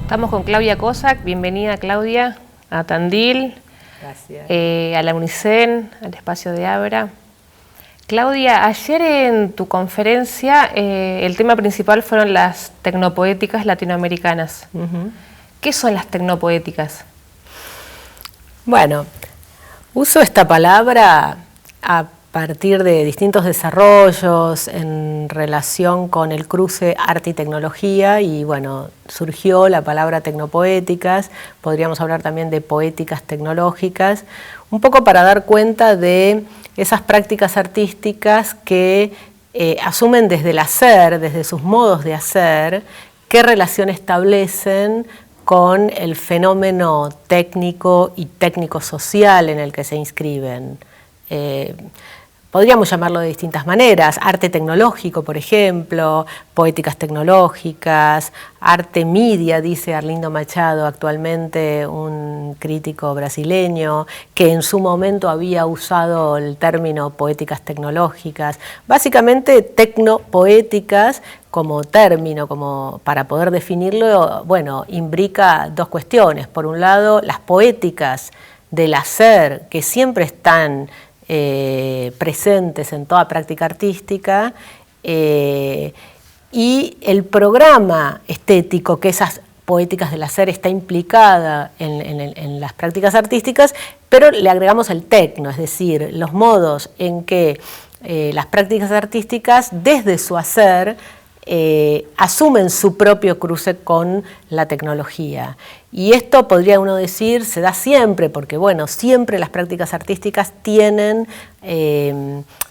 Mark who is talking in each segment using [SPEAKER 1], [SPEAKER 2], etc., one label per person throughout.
[SPEAKER 1] Estamos con Claudia Kozak. Bienvenida, Claudia, a Tandil.
[SPEAKER 2] Gracias.
[SPEAKER 1] A la UNICEN, al espacio de Abra. Claudia, ayer en tu conferencia el tema principal fueron las tecnopoéticas latinoamericanas. ¿Qué son las tecnopoéticas?
[SPEAKER 2] Bueno, uso esta palabra a partir de distintos desarrollos en relación con el cruce arte y tecnología y bueno, surgió la palabra tecnopoéticas, podríamos hablar también de poéticas tecnológicas, un poco para dar cuenta de esas prácticas artísticas que asumen desde el hacer, desde sus modos de hacer, qué relación establecen con el fenómeno técnico y técnico-social en el que se inscriben. Podríamos llamarlo de distintas maneras, arte tecnológico, por ejemplo, poéticas tecnológicas, arte media, dice Arlindo Machado, actualmente un crítico brasileño, que en su momento había usado el término poéticas tecnológicas. Básicamente, tecnopoéticas como término, como para poder definirlo, bueno, imbrica dos cuestiones. Por un lado, las poéticas del hacer, que siempre están presentes en toda práctica artística, y el programa estético que esas poéticas del hacer está implicada en las prácticas artísticas, pero le agregamos el tecno, es decir, los modos en que las prácticas artísticas desde su hacer asumen su propio cruce con la tecnología. Y esto podría uno decir, se da siempre, porque bueno, siempre las prácticas artísticas tienen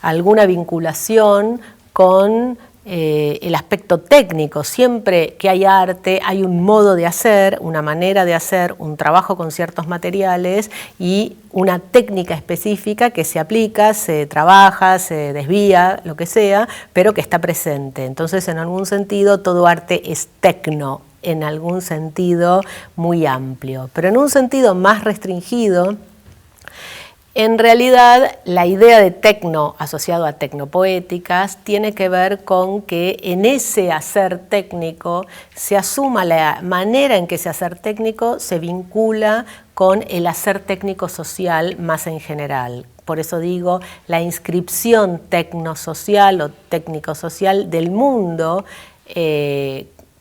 [SPEAKER 2] alguna vinculación con el aspecto técnico. Siempre que hay arte hay un modo de hacer, una manera de hacer, un trabajo con ciertos materiales y una técnica específica que se aplica, se trabaja, se desvía, lo que sea, pero que está presente. Entonces, en algún sentido, todo arte es tecno, en algún sentido muy amplio. Pero en un sentido más restringido, en realidad, la idea de tecno asociado a tecnopoéticas tiene que ver con que en ese hacer técnico se asuma la manera en que ese hacer técnico se vincula con el hacer técnico social más en general. Por eso digo, la inscripción tecnosocial o técnico-social del mundo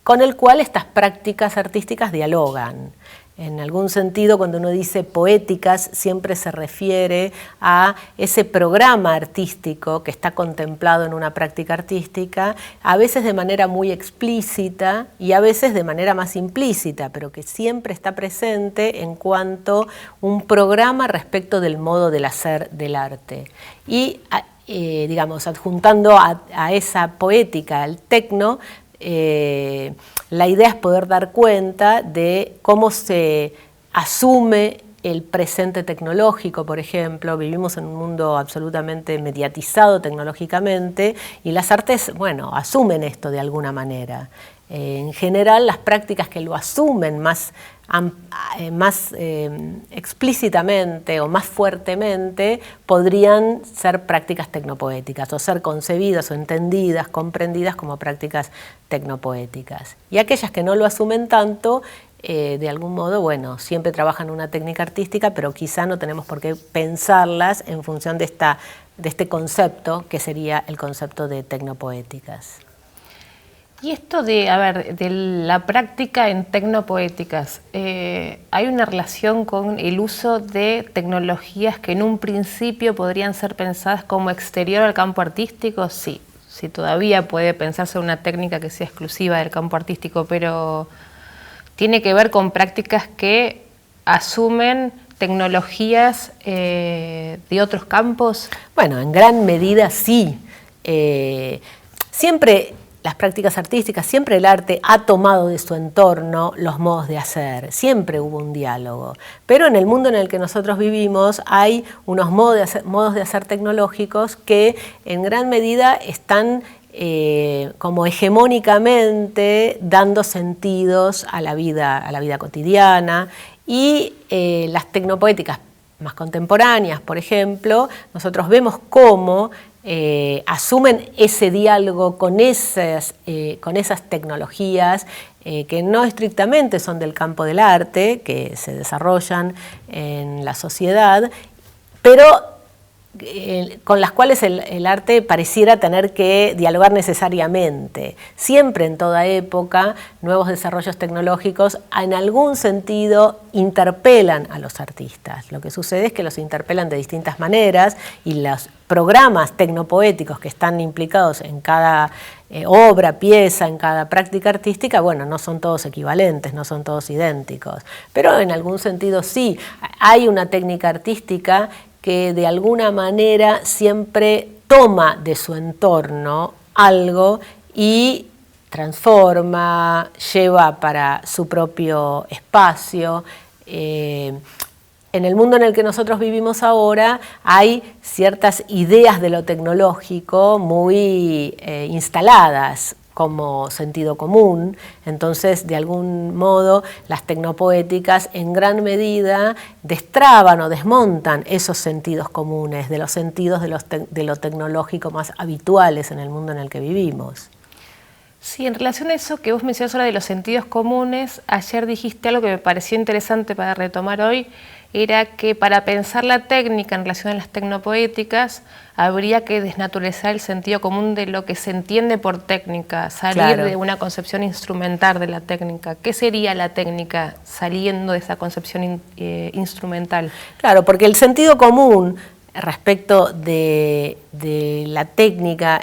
[SPEAKER 2] con el cual estas prácticas artísticas dialogan. En algún sentido, cuando uno dice poéticas, siempre se refiere a ese programa artístico que está contemplado en una práctica artística, a veces de manera muy explícita y a veces de manera más implícita, pero que siempre está presente en cuanto a un programa respecto del modo del hacer del arte. Y, digamos, adjuntando a esa poética, al tecno, la idea es poder dar cuenta de cómo se asume el presente tecnológico, por ejemplo. Vivimos en un mundo absolutamente mediatizado tecnológicamente y las artes, bueno, asumen esto de alguna manera. En general, las prácticas que lo asumen más explícitamente o más fuertemente podrían ser prácticas tecnopoéticas o ser concebidas o entendidas, comprendidas como prácticas tecnopoéticas. Y aquellas que no lo asumen tanto, de algún modo, bueno, siempre trabajan una técnica artística, pero quizá no tenemos por qué pensarlas en función de este concepto que sería el concepto de tecnopoéticas.
[SPEAKER 1] Y esto de la práctica en tecnopoéticas, ¿hay una relación con el uso de tecnologías que en un principio podrían ser pensadas como exterior al campo artístico? Sí, sí, todavía puede pensarse una técnica que sea exclusiva del campo artístico, pero tiene que ver con prácticas que asumen tecnologías de otros campos.
[SPEAKER 2] Bueno, en gran medida sí. Siempre las prácticas artísticas, siempre el arte ha tomado de su entorno los modos de hacer, siempre hubo un diálogo. Pero en el mundo en el que nosotros vivimos hay unos modos de hacer tecnológicos que en gran medida están como hegemónicamente dando sentidos a la vida cotidiana, y las tecnopoéticas más contemporáneas, por ejemplo, nosotros vemos cómo asumen ese diálogo con esas tecnologías que no estrictamente son del campo del arte, que se desarrollan en la sociedad, pero con las cuales el arte pareciera tener que dialogar necesariamente. Siempre, en toda época, nuevos desarrollos tecnológicos en algún sentido interpelan a los artistas. Lo que sucede es que los interpelan de distintas maneras, y los programas tecnopoéticos que están implicados en cada obra, pieza, en cada práctica artística, bueno, no son todos equivalentes, no son todos idénticos, pero en algún sentido sí. Hay una técnica artística que de alguna manera siempre toma de su entorno algo y transforma, lleva para su propio espacio. En el mundo en el que nosotros vivimos ahora hay ciertas ideas de lo tecnológico muy instaladas como sentido común. Entonces, de algún modo, las tecnopoéticas en gran medida destraban o desmontan esos sentidos comunes, de los sentidos de lo tecnológico más habituales en el mundo en el que vivimos.
[SPEAKER 1] Sí, en relación a eso que vos mencionás ahora de los sentidos comunes, ayer dijiste algo que me pareció interesante para retomar hoy, era que para pensar la técnica en relación a las tecnopoéticas habría que desnaturalizar el sentido común de lo que se entiende por técnica, salir de una concepción instrumental de la técnica. ¿Qué sería la técnica saliendo de esa concepción instrumental?
[SPEAKER 2] Claro, porque el sentido común respecto de la técnica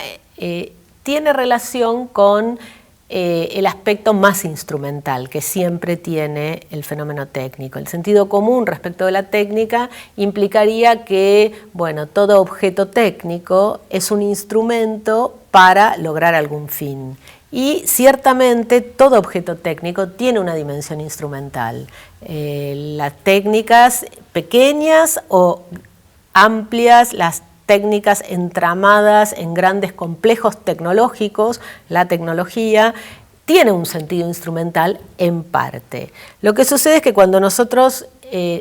[SPEAKER 2] tiene relación con el aspecto más instrumental que siempre tiene el fenómeno técnico. El sentido común respecto de la técnica implicaría que, bueno, todo objeto técnico es un instrumento para lograr algún fin. Y ciertamente todo objeto técnico tiene una dimensión instrumental. Las técnicas pequeñas o amplias, las técnicas entramadas en grandes complejos tecnológicos, la tecnología tiene un sentido instrumental en parte. Lo que sucede es que cuando nosotros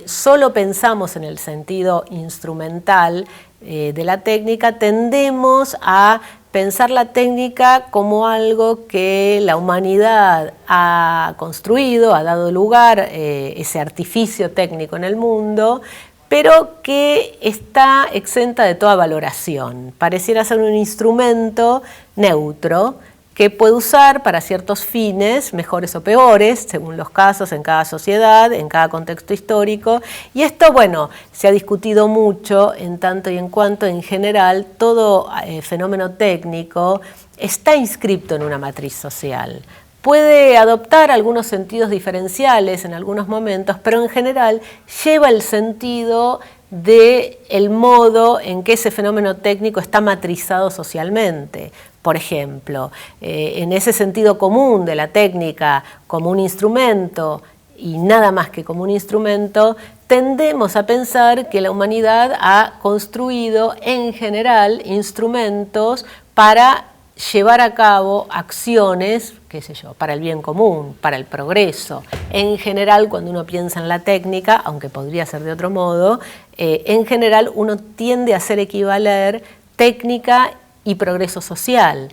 [SPEAKER 2] solo pensamos en el sentido instrumental de la técnica, tendemos a pensar la técnica como algo que la humanidad ha construido, ha dado lugar, ese artificio técnico en el mundo, pero que está exenta de toda valoración. Pareciera ser un instrumento neutro que puede usar para ciertos fines, mejores o peores, según los casos, en cada sociedad, en cada contexto histórico. Y esto, bueno, se ha discutido mucho en tanto y en cuanto, en general, todo fenómeno técnico está inscripto en una matriz social. Puede adoptar algunos sentidos diferenciales en algunos momentos, pero en general lleva el sentido del modo en que ese fenómeno técnico está matrizado socialmente. Por ejemplo, en ese sentido común de la técnica como un instrumento y nada más que como un instrumento, tendemos a pensar que la humanidad ha construido en general instrumentos para llevar a cabo acciones, qué sé yo, para el bien común, para el progreso. En general, cuando uno piensa en la técnica, aunque podría ser de otro modo, en general uno tiende a hacer equivaler técnica y progreso social.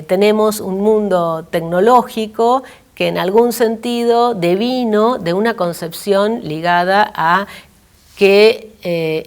[SPEAKER 2] Tenemos un mundo tecnológico que en algún sentido devino de una concepción ligada a que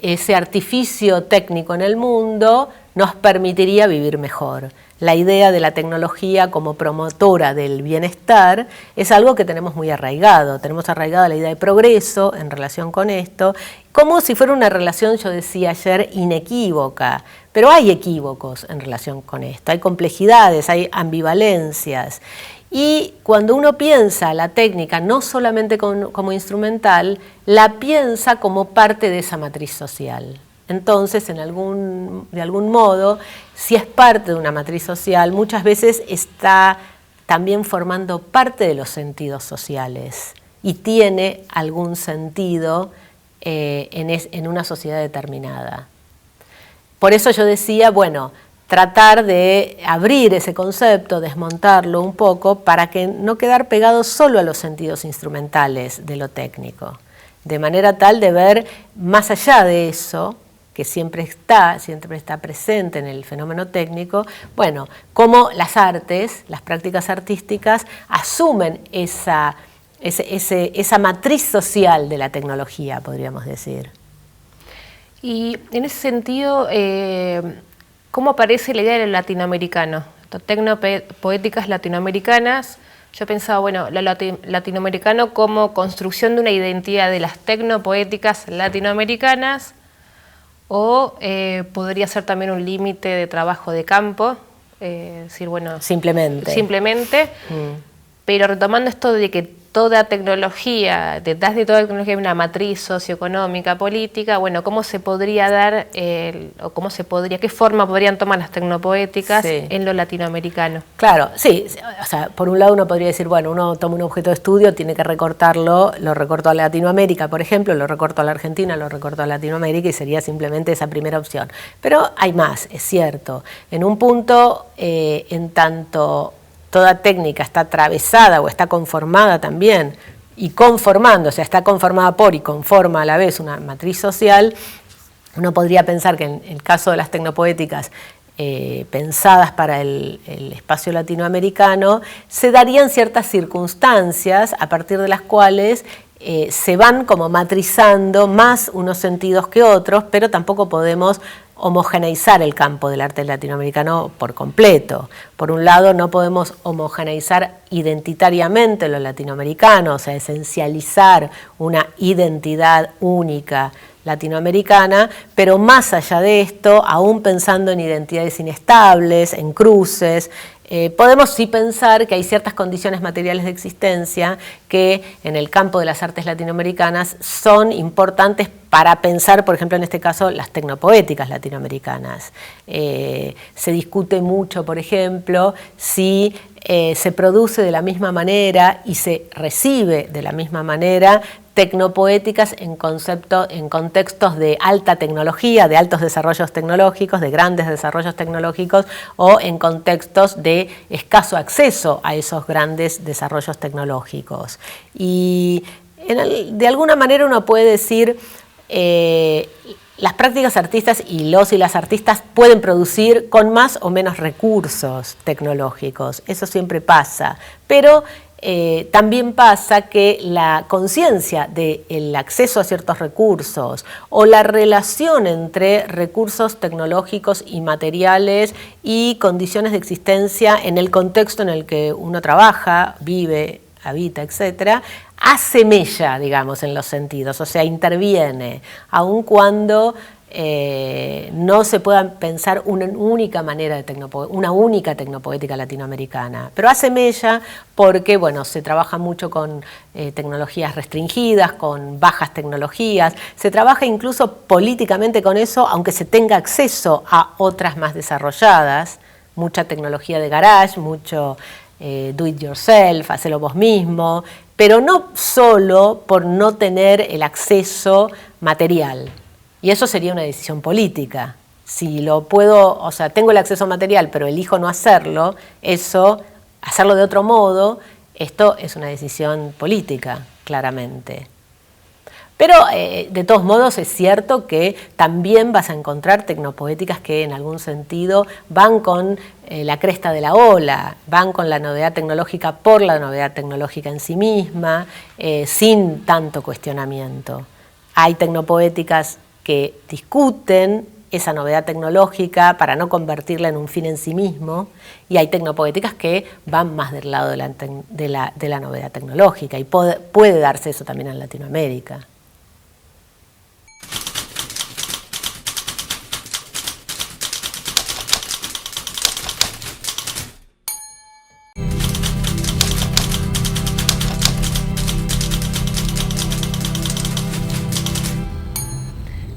[SPEAKER 2] ese artificio técnico en el mundo nos permitiría vivir mejor. La idea de la tecnología como promotora del bienestar es algo que tenemos muy arraigado. Tenemos arraigada la idea de progreso en relación con esto, como si fuera una relación, yo decía ayer, inequívoca. Pero hay equívocos en relación con esto, hay complejidades, hay ambivalencias. Y cuando uno piensa la técnica no solamente como instrumental, la piensa como parte de esa matriz social. Entonces, de algún modo, si es parte de una matriz social, muchas veces está también formando parte de los sentidos sociales y tiene algún sentido en una sociedad determinada. Por eso yo decía, bueno, tratar de abrir ese concepto, desmontarlo un poco para que no quedar pegado solo a los sentidos instrumentales de lo técnico, de manera tal de ver más allá de eso, que siempre está presente en el fenómeno técnico, bueno, cómo las artes, las prácticas artísticas asumen esa matriz social de la tecnología, podríamos decir.
[SPEAKER 1] Y en ese sentido, ¿cómo aparece la idea del latinoamericano? Tecnopoéticas latinoamericanas. Yo pensaba, bueno, lo latinoamericano como construcción de una identidad de las tecnopoéticas latinoamericanas, o podría ser también un límite de trabajo de campo, decir, bueno, simplemente, pero retomando esto de que toda tecnología, detrás de toda tecnología hay una matriz socioeconómica, política, bueno, ¿cómo se podría dar, qué forma podrían tomar las tecnopoéticas en lo latinoamericano?
[SPEAKER 2] Claro, sí, o sea, por un lado uno podría decir, bueno, uno toma un objeto de estudio, tiene que recortarlo, lo recorto a Latinoamérica, por ejemplo, lo recorto a la Argentina, lo recorto a Latinoamérica y sería simplemente esa primera opción. Pero hay más, es cierto. En un punto, en tanto toda técnica está atravesada o está conformada también, y conformando, o sea, está conformada por y conforma a la vez una matriz social, uno podría pensar que en el caso de las tecnopoéticas pensadas para el espacio latinoamericano, se darían ciertas circunstancias a partir de las cuales se van como matrizando más unos sentidos que otros, pero tampoco podemos homogeneizar el campo del arte latinoamericano por completo. Por un lado, no podemos homogeneizar identitariamente lo latinoamericano, o sea, esencializar una identidad única latinoamericana, pero más allá de esto, aún pensando en identidades inestables, en cruces, podemos sí pensar que hay ciertas condiciones materiales de existencia que en el campo de las artes latinoamericanas son importantes para pensar, por ejemplo, en este caso, las tecnopoéticas latinoamericanas. Se discute mucho, por ejemplo, si se produce de la misma manera y se recibe de la misma manera tecnopoéticas en contextos de alta tecnología, de altos desarrollos tecnológicos, de grandes desarrollos tecnológicos, o en contextos de escaso acceso a esos grandes desarrollos tecnológicos. Y de alguna manera uno puede decir, las prácticas artistas y las artistas pueden producir con más o menos recursos tecnológicos, eso siempre pasa, pero también pasa que la conciencia del acceso a ciertos recursos o la relación entre recursos tecnológicos y materiales y condiciones de existencia en el contexto en el que uno trabaja, vive, habita, etcétera, asemella, digamos, en los sentidos, o sea, interviene, aun cuando no se pueda pensar una única manera una única tecnopoética latinoamericana, pero asemella porque, bueno, se trabaja mucho con tecnologías restringidas, con bajas tecnologías, se trabaja incluso políticamente con eso, aunque se tenga acceso a otras más desarrolladas, mucha tecnología de garage, mucho do it yourself, hacelo vos mismo, pero no solo por no tener el acceso material. Y eso sería una decisión política. Si lo puedo, o sea, tengo el acceso material, pero elijo no hacerlo, hacerlo de otro modo, esto es una decisión política, claramente. Pero de todos modos es cierto que también vas a encontrar tecnopoéticas que en algún sentido van con la cresta de la ola, van con la novedad tecnológica por la novedad tecnológica en sí misma, sin tanto cuestionamiento. Hay tecnopoéticas que discuten esa novedad tecnológica para no convertirla en un fin en sí mismo, y hay tecnopoéticas que van más del lado de la novedad tecnológica, y puede darse eso también en Latinoamérica.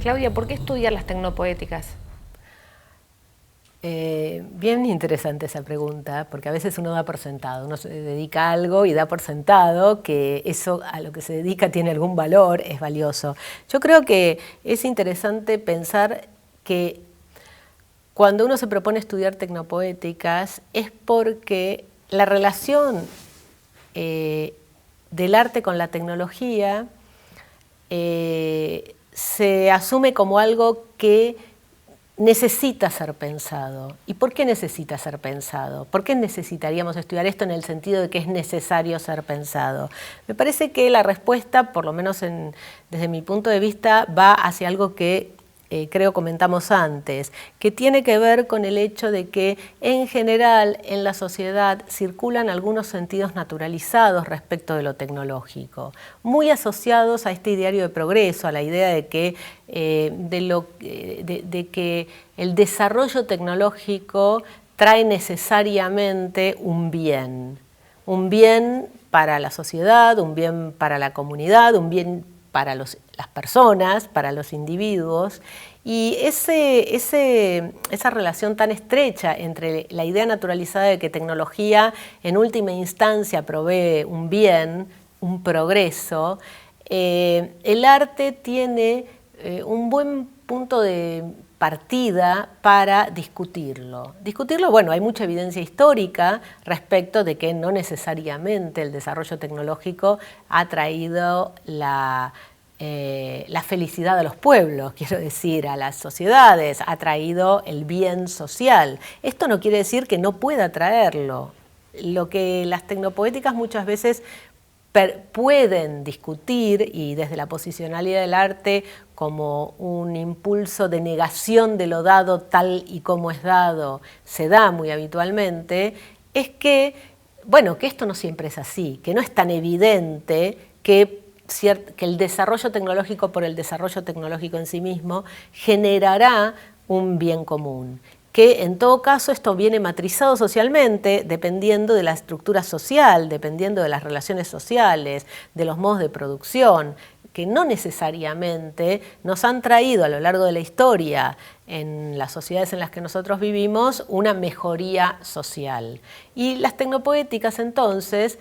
[SPEAKER 1] Claudia, ¿por qué estudiar las tecnopoéticas?
[SPEAKER 2] Bien interesante esa pregunta, porque a veces uno da por sentado, uno se dedica a algo y da por sentado que eso a lo que se dedica tiene algún valor, es valioso. Yo creo que es interesante pensar que cuando uno se propone estudiar tecnopoéticas es porque la relación del arte con la tecnología se asume como algo que necesita ser pensado. ¿Y por qué necesita ser pensado? ¿Por qué necesitaríamos estudiar esto en el sentido de que es necesario ser pensado? Me parece que la respuesta, por lo menos desde mi punto de vista, va hacia algo que creo comentamos antes, que tiene que ver con el hecho de que en general en la sociedad circulan algunos sentidos naturalizados respecto de lo tecnológico, muy asociados a este ideario de progreso, a la idea de que, de que el desarrollo tecnológico trae necesariamente un bien para la sociedad, un bien para la comunidad, un bien para las personas, para los individuos, y esa relación tan estrecha entre la idea naturalizada de que tecnología en última instancia provee un bien, un progreso, el arte tiene un buen punto de partida para discutirlo. Bueno, hay mucha evidencia histórica respecto de que no necesariamente el desarrollo tecnológico ha traído la felicidad a los pueblos, quiero decir, a las sociedades, ha traído el bien social. Esto no quiere decir que no pueda traerlo. Lo que las tecnopoéticas muchas veces pueden discutir, y desde la posicionalidad del arte como un impulso de negación de lo dado tal y como es dado, se da muy habitualmente, es que, bueno, que esto no siempre es así, que no es tan evidente que el desarrollo tecnológico por el desarrollo tecnológico en sí mismo generará un bien común, que en todo caso esto viene matrizado socialmente dependiendo de la estructura social, dependiendo de las relaciones sociales, de los modos de producción, que no necesariamente nos han traído a lo largo de la historia en las sociedades en las que nosotros vivimos una mejoría social. Y las tecnopoéticas entonces,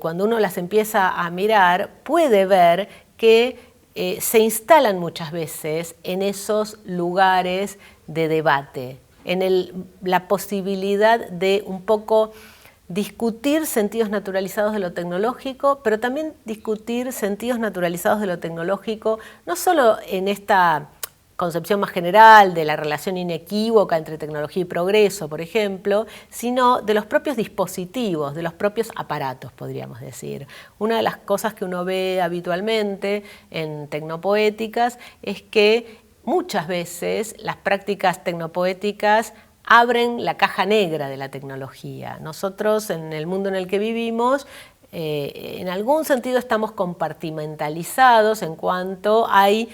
[SPEAKER 2] cuando uno las empieza a mirar, puede ver que se instalan muchas veces en esos lugares de debate, en la posibilidad de un poco discutir sentidos naturalizados de lo tecnológico, pero también discutir sentidos naturalizados de lo tecnológico, no solo en esta concepción más general de la relación inequívoca entre tecnología y progreso, por ejemplo, sino de los propios dispositivos, de los propios aparatos, podríamos decir. Una de las cosas que uno ve habitualmente en tecnopoéticas es que muchas veces las prácticas tecnopoéticas abren la caja negra de la tecnología. Nosotros, en el mundo en el que vivimos, en algún sentido estamos compartimentalizados en cuanto hay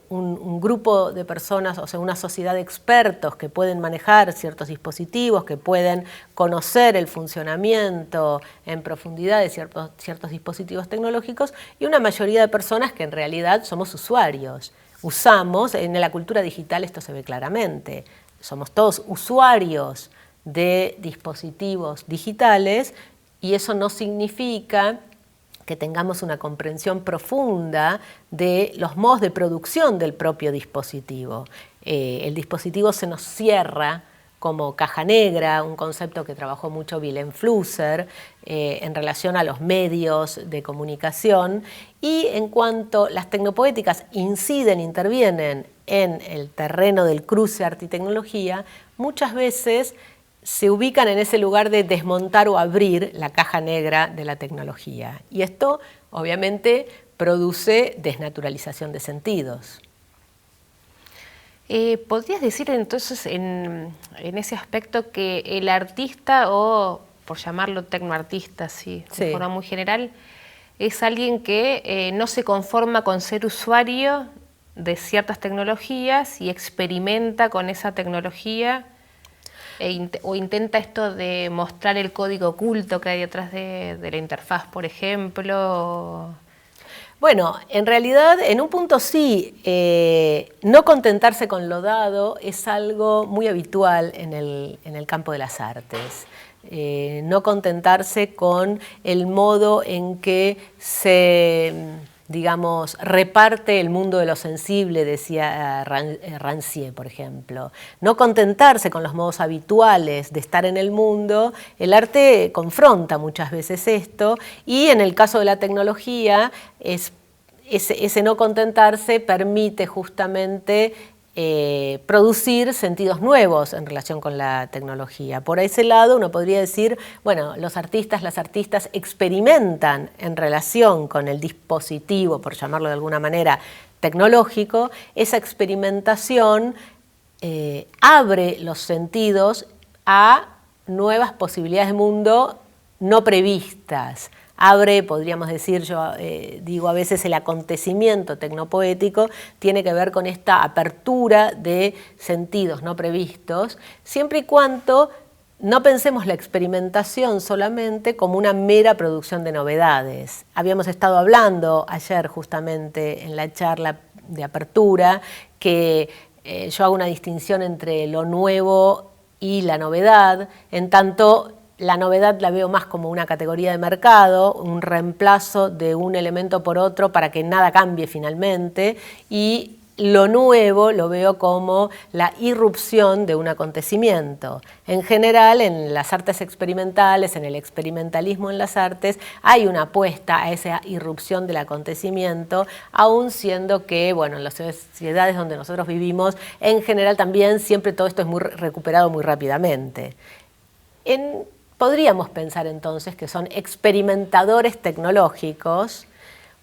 [SPEAKER 2] un grupo de personas, o sea, una sociedad de expertos que pueden manejar ciertos dispositivos, que pueden conocer el funcionamiento en profundidad de ciertos dispositivos tecnológicos, y una mayoría de personas que en realidad somos usuarios. Usamos, en la cultura digital esto se ve claramente, somos todos usuarios de dispositivos digitales, y eso no significa que tengamos una comprensión profunda de los modos de producción del propio dispositivo. El dispositivo se nos cierra como caja negra, un concepto que trabajó mucho Willem Flusser en relación a los medios de comunicación, y en cuanto las tecnopoéticas intervienen en el terreno del cruce arte y tecnología, muchas veces se ubican en ese lugar de desmontar o abrir la caja negra de la tecnología. Y esto, obviamente, produce desnaturalización de sentidos.
[SPEAKER 1] ¿Podrías decir entonces en ese aspecto que el artista, o por llamarlo tecnoartista, sí, de forma muy general, es alguien que no se conforma con ser usuario de ciertas tecnologías y experimenta con esa tecnología? O intenta esto de mostrar el código oculto que hay detrás de la interfaz, por ejemplo.
[SPEAKER 2] Bueno, en realidad, en un punto sí, no contentarse con lo dado es algo muy habitual en el campo de las artes. No contentarse con el modo en que se, digamos, reparte el mundo de lo sensible, decía Rancière, por ejemplo. No contentarse con los modos habituales de estar en el mundo. El arte confronta muchas veces esto, y en el caso de la tecnología, ese no contentarse permite justamente producir sentidos nuevos en relación con la tecnología. Por ese lado uno podría decir, bueno, los artistas, las artistas experimentan en relación con el dispositivo, por llamarlo de alguna manera, tecnológico. Esa experimentación abre los sentidos a nuevas posibilidades de mundo no previstas. Abre, podríamos decir, yo digo a veces el acontecimiento tecnopoético tiene que ver con esta apertura de sentidos no previstos, siempre y cuando no pensemos la experimentación solamente como una mera producción de novedades. Habíamos estado hablando ayer justamente en la charla de apertura que yo hago una distinción entre lo nuevo y la novedad, en tanto la novedad la veo más como una categoría de mercado, un reemplazo de un elemento por otro para que nada cambie finalmente, y lo nuevo lo veo como la irrupción de un acontecimiento. En general, en las artes experimentales, en el experimentalismo en las artes, hay una apuesta a esa irrupción del acontecimiento, aun siendo que, bueno, en las sociedades donde nosotros vivimos, en general también siempre todo esto es muy recuperado muy rápidamente. Podríamos pensar entonces que son experimentadores tecnológicos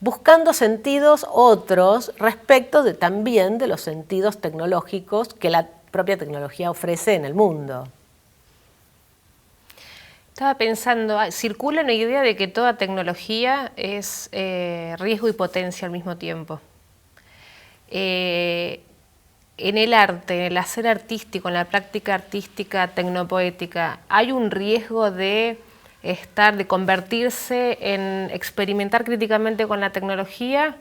[SPEAKER 2] buscando sentidos otros respecto también de los sentidos tecnológicos que la propia tecnología ofrece en el mundo.
[SPEAKER 1] Estaba pensando, circula una idea de que toda tecnología es riesgo y potencia al mismo tiempo. En el arte, en el hacer artístico, en la práctica artística tecnopoética, ¿hay un riesgo de convertirse en experimentar críticamente con la tecnología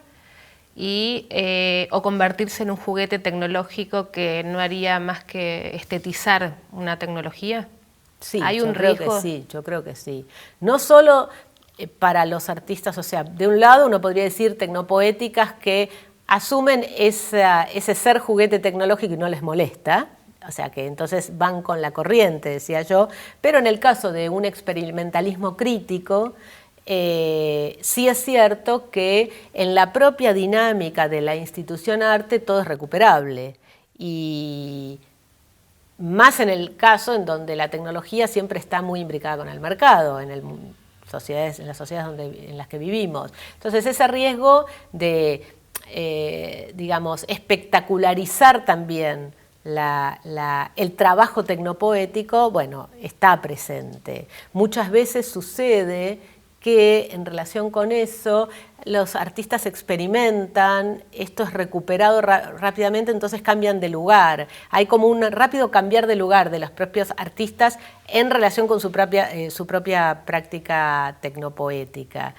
[SPEAKER 1] o convertirse en un juguete tecnológico que no haría más que estetizar una tecnología?
[SPEAKER 2] Sí,
[SPEAKER 1] ¿Hay un
[SPEAKER 2] creo
[SPEAKER 1] riesgo?
[SPEAKER 2] que sí, yo creo que sí. No solo para los artistas, o sea, de un lado uno podría decir tecnopoéticas que asumen ese ser juguete tecnológico y no les molesta, o sea que entonces van con la corriente, decía yo, pero en el caso de un experimentalismo crítico, sí es cierto que en la propia dinámica de la institución arte todo es recuperable, y más en el caso en donde la tecnología siempre está muy imbricada con el mercado, en las sociedades en las que vivimos. Entonces ese riesgo de digamos, espectacularizar también el trabajo tecnopoético, bueno, está presente. Muchas veces sucede que en relación con eso los artistas experimentan, esto es recuperado rápidamente, entonces cambian de lugar. Hay como un rápido cambiar de lugar de los propios artistas en relación con su propia práctica tecnopoética.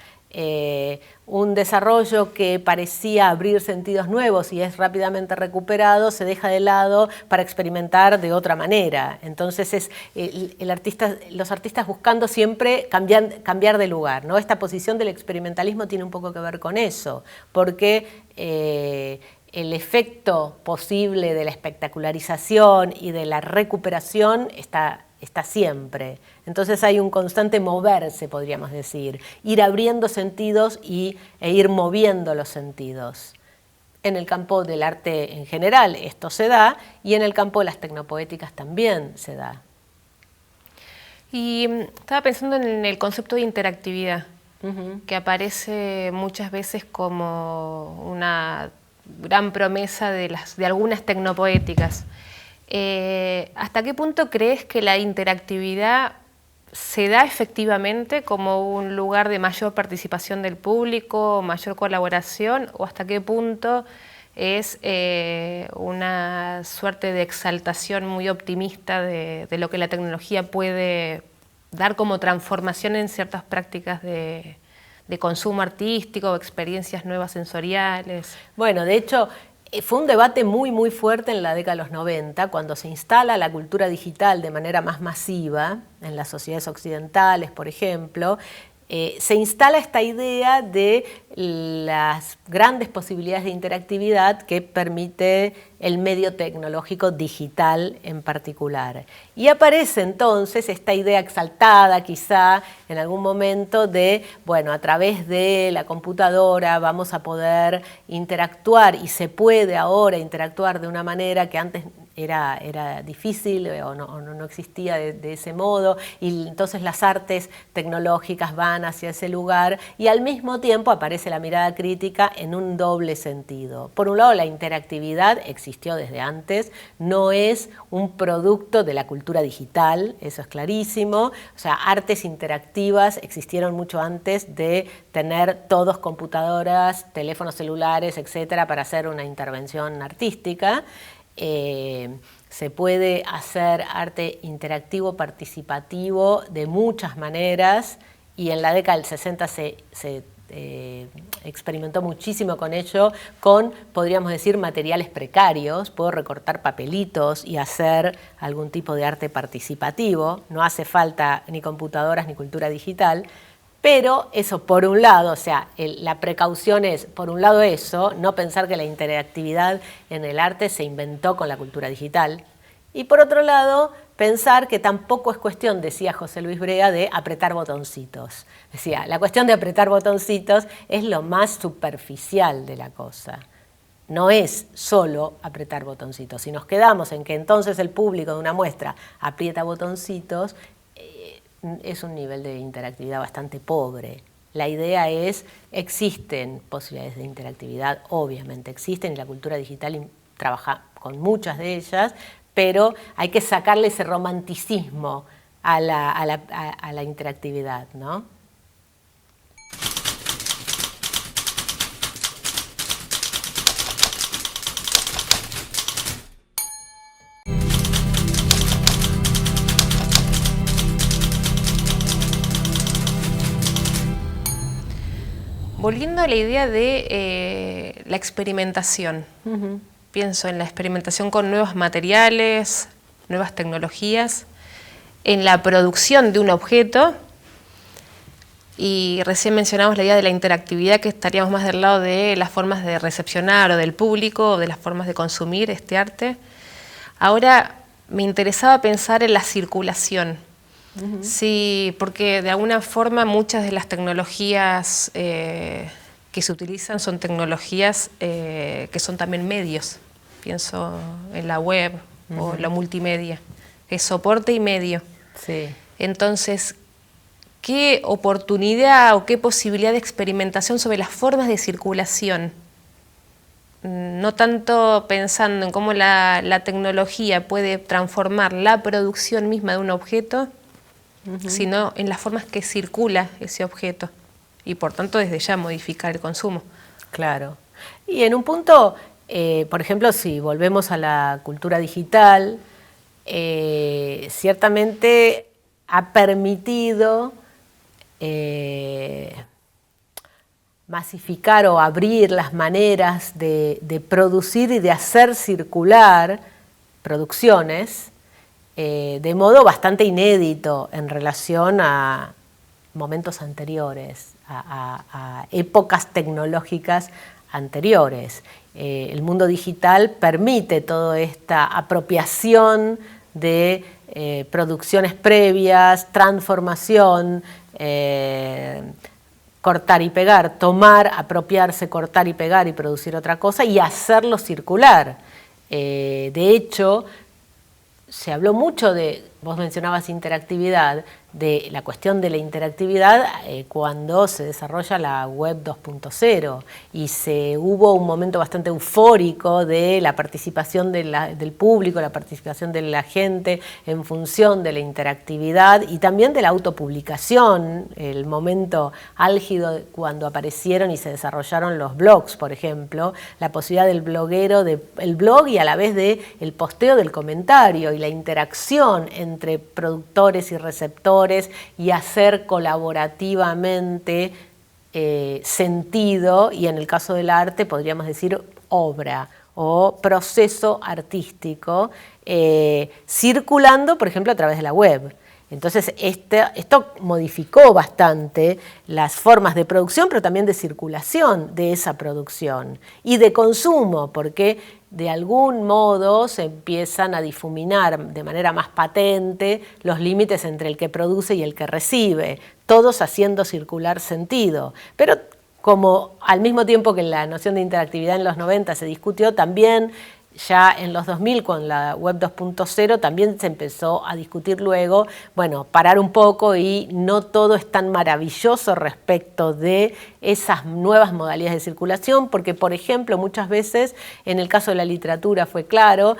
[SPEAKER 2] Un desarrollo que parecía abrir sentidos nuevos y es rápidamente recuperado, se deja de lado para experimentar de otra manera. Entonces los artistas buscando siempre cambiar de lugar, ¿no? Esta posición del experimentalismo tiene un poco que ver con eso, porque el efecto posible de la espectacularización y de la recuperación está siempre. Entonces hay un constante moverse, podríamos decir, ir abriendo sentidos e ir moviendo los sentidos. En el campo del arte en general esto se da, y en el campo de las tecnopoéticas también se da.
[SPEAKER 1] Y estaba pensando en el concepto de interactividad, que aparece muchas veces como una gran promesa de algunas tecnopoéticas. ¿Hasta qué punto crees que la interactividad se da efectivamente como un lugar de mayor participación del público, mayor colaboración, o hasta qué punto es una suerte de exaltación muy optimista de lo que la tecnología puede dar como transformación en ciertas prácticas de de consumo artístico, experiencias nuevas sensoriales.
[SPEAKER 2] Bueno, de hecho, fue un debate muy fuerte en la década de los 90, cuando se instala la cultura digital de manera más masiva, en las sociedades occidentales, por ejemplo. Se instala esta idea de las grandes posibilidades de interactividad que permite el medio tecnológico digital en particular. Y aparece entonces esta idea exaltada quizá en algún momento de, bueno, a través de la computadora vamos a poder interactuar, y se puede ahora interactuar de una manera que antes era difícil o no existía de ese modo, y entonces las artes tecnológicas van hacia ese lugar, y al mismo tiempo aparece la mirada crítica en un doble sentido. Por un lado, la interactividad existió desde antes, no es un producto de la cultura digital, eso es clarísimo. O sea, artes interactivas existieron mucho antes de tener todos computadoras, teléfonos celulares, etcétera, para hacer una intervención artística. Se puede hacer arte interactivo, participativo de muchas maneras, y en la década del 60 se experimentó muchísimo con ello, con, podríamos decir, materiales precarios. Puedo recortar papelitos y hacer algún tipo de arte participativo, no hace falta ni computadoras ni cultura digital. Pero eso por un lado, o sea, la precaución es, por un lado eso, no pensar que la interactividad en el arte se inventó con la cultura digital, y por otro lado, pensar que tampoco es cuestión, decía José Luis Brea, de apretar botoncitos. Decía, la cuestión de apretar botoncitos es lo más superficial de la cosa. No es solo apretar botoncitos. Si nos quedamos en que entonces el público de una muestra aprieta botoncitos, es un nivel de interactividad bastante pobre. La idea es, existen posibilidades de interactividad, obviamente existen, y la cultura digital trabaja con muchas de ellas, pero hay que sacarle ese romanticismo a la interactividad, ¿no?
[SPEAKER 1] Volviendo a la idea de la experimentación, pienso en la experimentación con nuevos materiales, nuevas tecnologías, en la producción de un objeto, y recién mencionamos la idea de la interactividad, que estaríamos más del lado de las formas de recepcionar o del público, o de las formas de consumir este arte. Ahora me interesaba pensar en la circulación. Sí, porque de alguna forma muchas de las tecnologías que se utilizan son tecnologías que son también medios. Pienso en la web o la multimedia, que es soporte y medio.
[SPEAKER 2] Sí.
[SPEAKER 1] Entonces, ¿qué oportunidad o qué posibilidad de experimentación sobre las formas de circulación? No tanto pensando en cómo la tecnología puede transformar la producción misma de un objeto, sino en las formas que circula ese objeto, y por tanto desde ya modificar el consumo.
[SPEAKER 2] Claro. Y en un punto, por ejemplo, si volvemos a la cultura digital, ciertamente ha permitido masificar o abrir las maneras de producir y de hacer circular producciones de modo bastante inédito en relación a momentos anteriores, a épocas tecnológicas anteriores. El mundo digital permite toda esta apropiación de producciones previas, transformación, cortar y pegar, tomar, apropiarse, cortar y pegar y producir otra cosa y hacerlo circular. De hecho, se habló mucho de, vos mencionabas interactividad, de la cuestión de la interactividad cuando se desarrolla la web 2.0 y hubo un momento bastante eufórico de la participación del público, la participación de la gente en función de la interactividad y también de la autopublicación, el momento álgido cuando aparecieron y se desarrollaron los blogs, por ejemplo, la posibilidad del bloguero, el blog y a la vez el posteo del comentario y la interacción entre productores y receptores y hacer colaborativamente sentido, y en el caso del arte podríamos decir obra o proceso artístico, circulando, por ejemplo, a través de la web. Entonces, esto modificó bastante las formas de producción, pero también de circulación de esa producción y de consumo, porque de algún modo se empiezan a difuminar de manera más patente los límites entre el que produce y el que recibe, todos haciendo circular sentido. Pero como al mismo tiempo que la noción de interactividad en los 90 se discutió, también ya en los 2000 con la web 2.0 también se empezó a discutir luego, bueno, parar un poco y no todo es tan maravilloso respecto de esas nuevas modalidades de circulación, porque por ejemplo muchas veces en el caso de la literatura fue claro,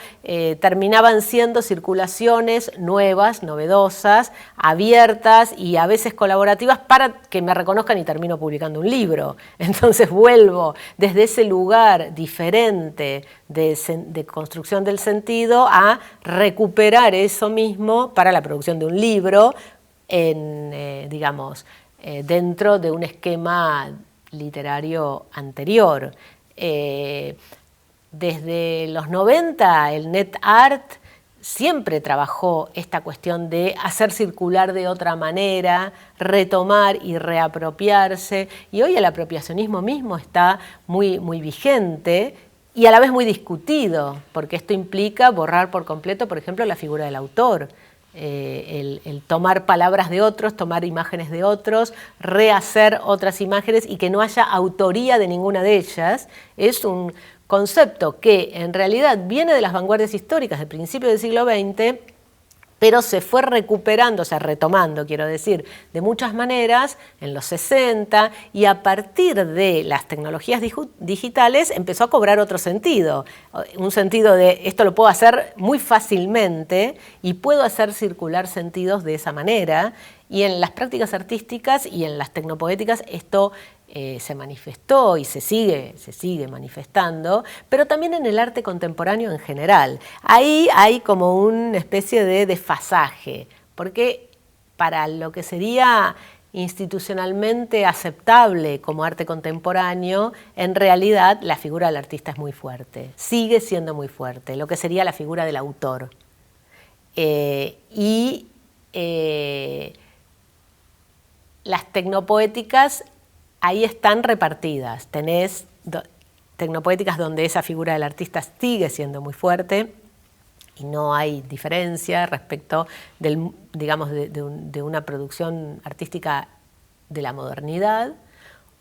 [SPEAKER 2] terminaban siendo circulaciones nuevas, novedosas, abiertas y a veces colaborativas para que me reconozcan y termino publicando un libro. Entonces vuelvo desde ese lugar diferente de construcción del sentido a recuperar eso mismo para la producción de un libro digamos, dentro de un esquema literario anterior. Desde los 90 el net art siempre trabajó esta cuestión de hacer circular de otra manera, retomar y reapropiarse, y hoy el apropiacionismo mismo está muy, muy vigente y a la vez muy discutido, porque esto implica borrar por completo, por ejemplo, la figura del autor. El tomar palabras de otros, tomar imágenes de otros, rehacer otras imágenes y que no haya autoría de ninguna de ellas, es un concepto que en realidad viene de las vanguardias históricas del principio del siglo XX, pero se fue recuperando, o sea, retomando, quiero decir, de muchas maneras en los 60, y a partir de las tecnologías digitales empezó a cobrar otro sentido, un sentido de esto lo puedo hacer muy fácilmente y puedo hacer circular sentidos de esa manera, y en las prácticas artísticas y en las tecnopoéticas esto se manifestó y se sigue manifestando, pero también en el arte contemporáneo en general. Ahí hay como una especie de desfasaje, porque para lo que sería institucionalmente aceptable como arte contemporáneo, en realidad la figura del artista es muy fuerte, sigue siendo muy fuerte, lo que sería la figura del autor. Las tecnopoéticas ahí están repartidas. Tenés tecnopoéticas donde esa figura del artista sigue siendo muy fuerte y no hay diferencia respecto digamos, de una producción artística de la modernidad,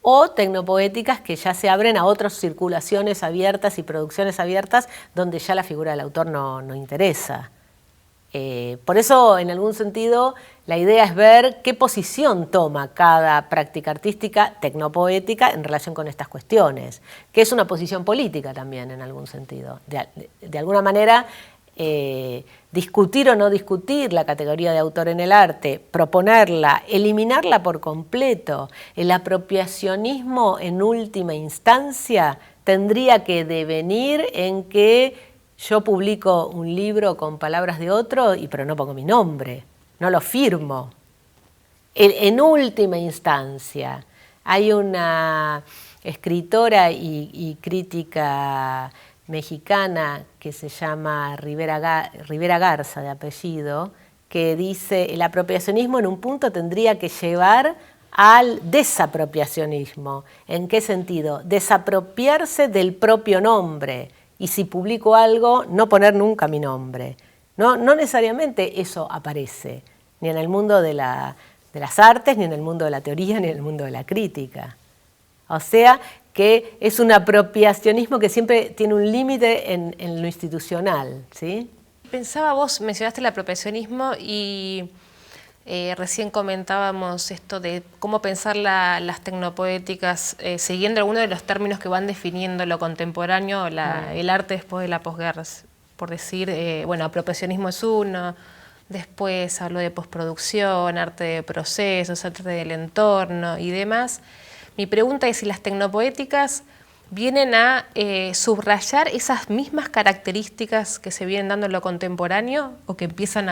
[SPEAKER 2] o tecnopoéticas que ya se abren a otras circulaciones abiertas y producciones abiertas donde ya la figura del autor no interesa. Por eso, en algún sentido, la idea es ver qué posición toma cada práctica artística tecnopoética en relación con estas cuestiones, que es una posición política también, en algún sentido. De alguna manera, discutir o no discutir la categoría de autor en el arte, proponerla, eliminarla por completo, el apropiacionismo en última instancia tendría que devenir en que yo publico un libro con palabras de otro, pero no pongo mi nombre, no lo firmo. En última instancia, hay una escritora y crítica mexicana que se llama Rivera Garza, de apellido, que dice: el apropiacionismo en un punto tendría que llevar al desapropiacionismo. ¿En qué sentido? Desapropiarse del propio nombre. Y si publico algo, no poner nunca mi nombre. No necesariamente eso aparece, ni en el mundo de las artes, ni en el mundo de la teoría, ni en el mundo de la crítica. O sea que es un apropiacionismo que siempre tiene un límite en lo institucional, ¿sí?
[SPEAKER 1] Pensaba, vos mencionaste el apropiacionismo y recién comentábamos esto de cómo pensar las tecnopoéticas siguiendo algunos de los términos que van definiendo lo contemporáneo, el arte después de la posguerra, por decir, bueno, apropiacionismo es uno, después habló de postproducción, arte de procesos, arte del entorno y demás. Mi pregunta es si las tecnopoéticas vienen a subrayar esas mismas características que se vienen dando en lo contemporáneo o que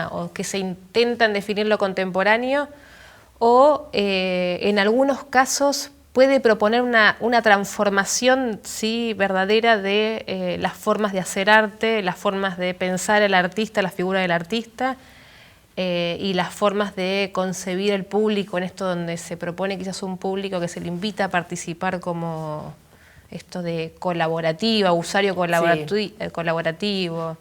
[SPEAKER 1] o que se intentan definir lo contemporáneo, o en algunos casos puede proponer una transformación, sí, verdadera de las formas de hacer arte, las formas de pensar el artista, la figura del artista, y las formas de concebir el público, en esto donde se propone quizás un público que se le invita a participar como esto de colaborativa, usuario colaborativo.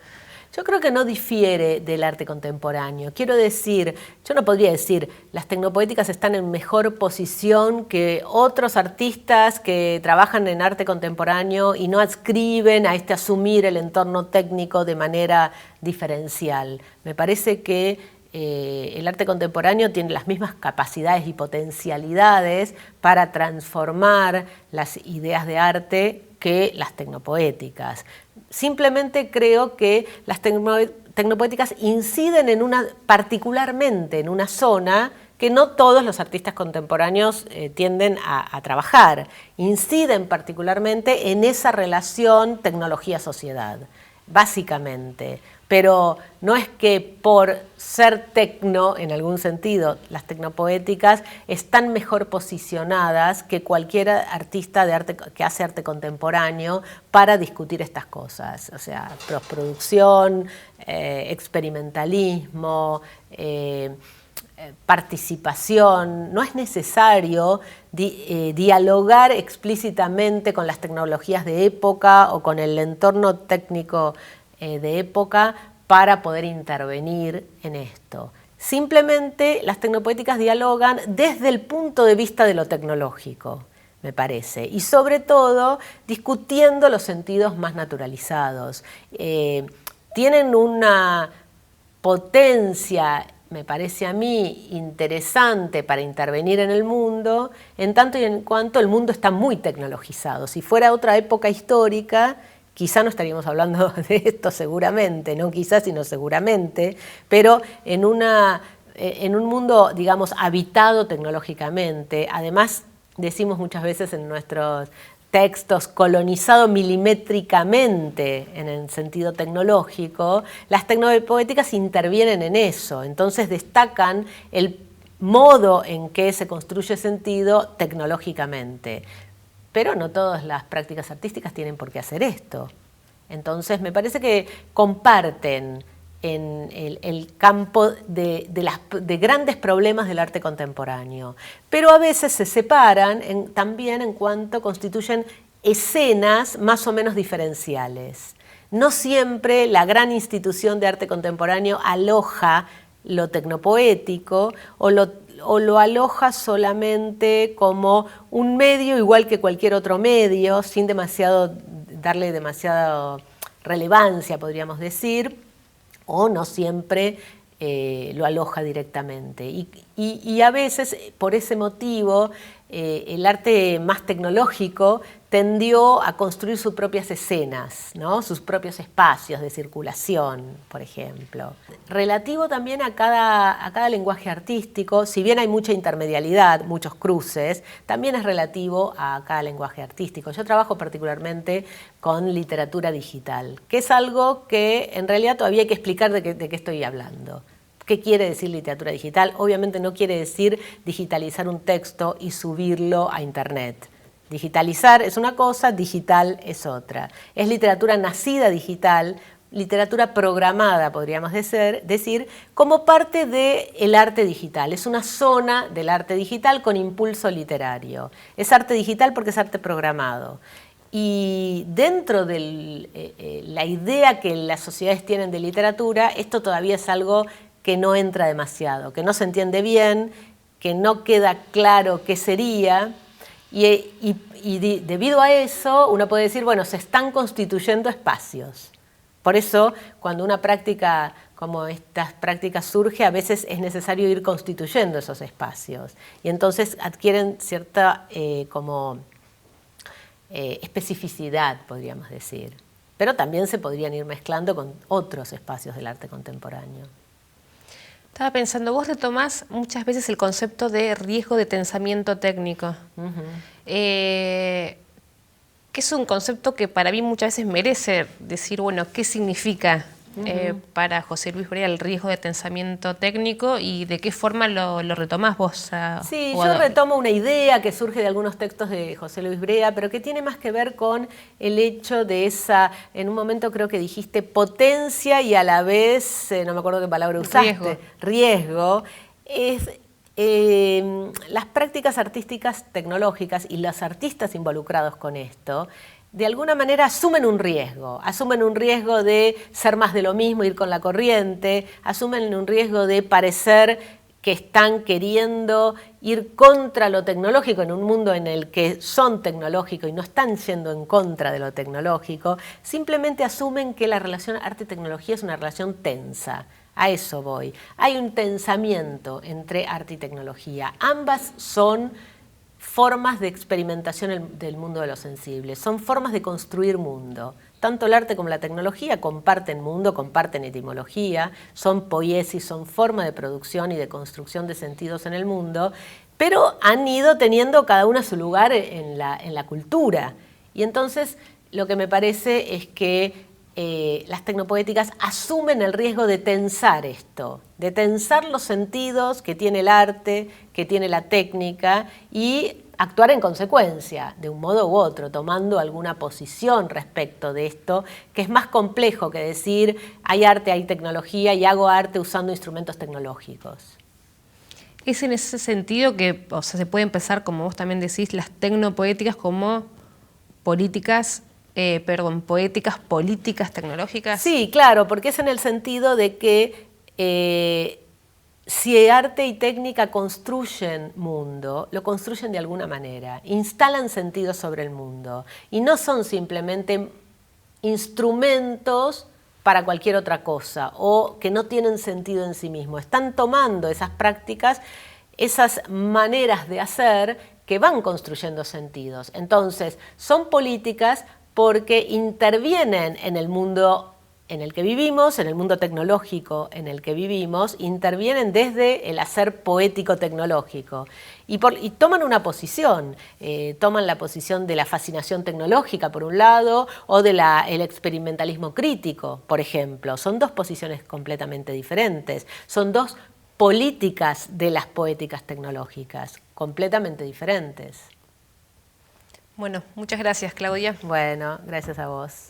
[SPEAKER 2] Yo creo que no difiere del arte contemporáneo. Quiero decir, yo no podría decir las tecnopoéticas están en mejor posición que otros artistas que trabajan en arte contemporáneo y no adscriben a asumir el entorno técnico de manera diferencial. Me parece que el arte contemporáneo tiene las mismas capacidades y potencialidades para transformar las ideas de arte que las tecnopoéticas. Simplemente creo que las tecnopoéticas inciden particularmente en una zona que no todos los artistas contemporáneos tienden a trabajar. Inciden particularmente en esa relación tecnología-sociedad, básicamente. Pero no es que por ser tecno, en algún sentido, las tecnopoéticas están mejor posicionadas que cualquier artista de arte que hace arte contemporáneo para discutir estas cosas. O sea, postproducción, experimentalismo, participación. No es necesario dialogar explícitamente con las tecnologías de época o con el entorno técnico de época para poder intervenir en esto. Simplemente las tecnopoéticas dialogan desde el punto de vista de lo tecnológico, me parece, y sobre todo discutiendo los sentidos más naturalizados. Tienen una potencia, me parece a mí, interesante para intervenir en el mundo, en tanto y en cuanto el mundo está muy tecnologizado. Si fuera otra época histórica, quizá no estaríamos hablando de esto seguramente, no quizás, sino seguramente, pero en un mundo, digamos, habitado tecnológicamente, además decimos muchas veces en nuestros textos, colonizado milimétricamente en el sentido tecnológico, las tecnopoéticas intervienen en eso, entonces destacan el modo en que se construye sentido tecnológicamente. Pero no todas las prácticas artísticas tienen por qué hacer esto. Entonces me parece que comparten en el campo de grandes problemas del arte contemporáneo, pero a veces se separan también en cuanto constituyen escenas más o menos diferenciales. No siempre la gran institución de arte contemporáneo aloja lo tecnopoético o lo aloja solamente como un medio igual que cualquier otro medio, sin darle demasiada relevancia, podríamos decir, o no siempre lo aloja directamente. Y a veces, por ese motivo, el arte más tecnológico tendió a construir sus propias escenas, ¿no? Sus propios espacios de circulación, por ejemplo. Relativo también a cada lenguaje artístico, si bien hay mucha intermedialidad, muchos cruces, también es relativo a cada lenguaje artístico. Yo trabajo particularmente con literatura digital, que es algo que en realidad todavía hay que explicar de qué estoy hablando. ¿Qué quiere decir literatura digital? Obviamente no quiere decir digitalizar un texto y subirlo a Internet. Digitalizar es una cosa, digital es otra. Es literatura nacida digital, literatura programada, podríamos decir, como parte del arte digital. Es una zona del arte digital con impulso literario. Es arte digital porque es arte programado. Y dentro de la idea que las sociedades tienen de literatura, esto todavía es algo que no entra demasiado, que no se entiende bien, que no queda claro qué sería. Y debido a eso, uno puede decir, bueno, se están constituyendo espacios. Por eso, cuando una práctica como estas prácticas surge, a veces es necesario ir constituyendo esos espacios. Y entonces adquieren cierta especificidad, podríamos decir. Pero también se podrían ir mezclando con otros espacios del arte contemporáneo.
[SPEAKER 1] Estaba pensando, vos retomás muchas veces el concepto de riesgo de tensamiento técnico, que es un concepto que para mí muchas veces merece decir, bueno, ¿qué significa para José Luis Brea el riesgo de tensamiento técnico y de qué forma lo retomás vos.
[SPEAKER 2] Sí, yo retomo una idea que surge de algunos textos de José Luis Brea, pero que tiene más que ver con el hecho de esa, en un momento creo que dijiste potencia y a la vez, no me acuerdo qué palabra usaste, riesgo. Las prácticas artísticas tecnológicas y los artistas involucrados con esto, de alguna manera asumen un riesgo de ser más de lo mismo, ir con la corriente, asumen un riesgo de parecer que están queriendo ir contra lo tecnológico en un mundo en el que son tecnológicos y no están yendo en contra de lo tecnológico, simplemente asumen que la relación arte-tecnología es una relación tensa. A eso voy. Hay un tensamiento entre arte y tecnología. Ambas son formas de experimentación del mundo de lo sensible, son formas de construir mundo. Tanto el arte como la tecnología comparten mundo, comparten etimología, son poiesis, son forma de producción y de construcción de sentidos en el mundo, pero han ido teniendo cada una su lugar en la cultura. Y entonces lo que me parece es que las tecnopoéticas asumen el riesgo de tensar esto, de tensar los sentidos que tiene el arte, que tiene la técnica y actuar en consecuencia, de un modo u otro, tomando alguna posición respecto de esto, que es más complejo que decir hay arte, hay tecnología y hago arte usando instrumentos tecnológicos.
[SPEAKER 1] Es en ese sentido que, o sea, se puede empezar, como vos también decís, las tecnopoéticas como poéticas políticas tecnológicas.
[SPEAKER 2] Sí, claro, porque es en el sentido de que si arte y técnica construyen mundo, lo construyen de alguna manera, instalan sentido sobre el mundo y no son simplemente instrumentos para cualquier otra cosa o que no tienen sentido en sí mismos. Están tomando esas prácticas, esas maneras de hacer que van construyendo sentidos. Entonces, son políticas porque intervienen en el mundo en el que vivimos, en el mundo tecnológico en el que vivimos, intervienen desde el hacer poético-tecnológico y toman una posición, toman la posición de la fascinación tecnológica por un lado o del experimentalismo crítico, por ejemplo. Son dos posiciones completamente diferentes, son dos políticas de las poéticas tecnológicas, completamente diferentes.
[SPEAKER 1] Bueno, muchas gracias, Claudia.
[SPEAKER 2] Bueno, gracias a vos.